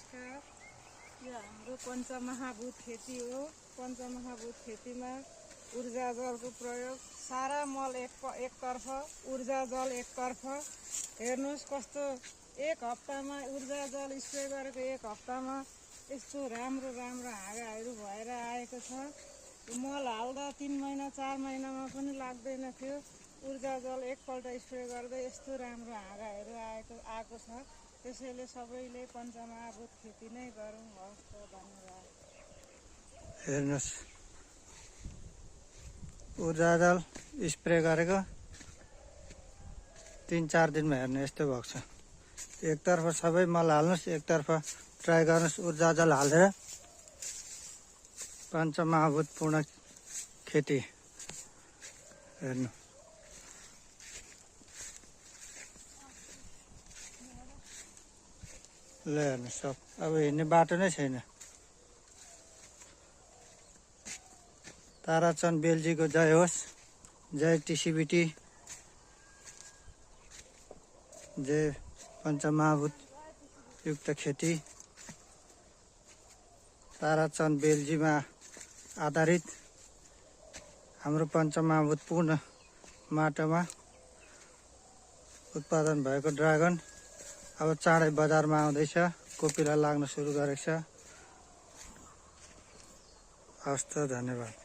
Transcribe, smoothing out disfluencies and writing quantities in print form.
नमस्कार। यो हाम्रो पञ्चमहाभूत खेती हो। पञ्चमहाभूत खेतीमा ऊर्जा जलको प्रयोग, सारा मल एकतर्फ, ऊर्जा जल एकतर्फ। हेर्नुहोस् कस्तो एक हप्तामा ऊर्जा जल स्प्रे गरेको एक हप्तामा यस्तो राम्रो हाँगाहरू भएर आएको छ। मल हाल्दा 3 महिना 4 महिनामा पनि लाग्दैन थियो। ऊर्जा जल एकपल्ट स्प्रे गर्दै यस्तो राम्रो हाँगाहरू आएको छ। त्यसैले सबैले पञ्चमहाभूत खेती नै गरौँ। हस् त, धन्यवाद। हेर्नुहोस् ऊर्जा जल स्प्रे गरेको 3-4 दिनमा हेर्नु यस्तो भएको छ। एकतर्फ सबै मल हाल्नुहोस्, एकतर्फ ट्राई गर्नुहोस् ऊर्जा जल हालेर। पञ्चमहाभूत पूर्ण खेती हेर्नु। ल हेर्नुहोस्, सब अब हिँड्ने बाटो नै छैन। ताराचन्द बेलजीको जय होस्, जय टिसिबिटी, जय पञ्चमहाभूत युक्त खेती। ताराचन्द बेलजीमा आधारित हाम्रो पञ्चमहाभूत पूर्ण माटोमा उत्पादन भएको ड्रागन अब चाँडै बजारमा आउँदैछ। कोपिला लाग्न सुरु गरेको छ। हस् त, धन्यवाद।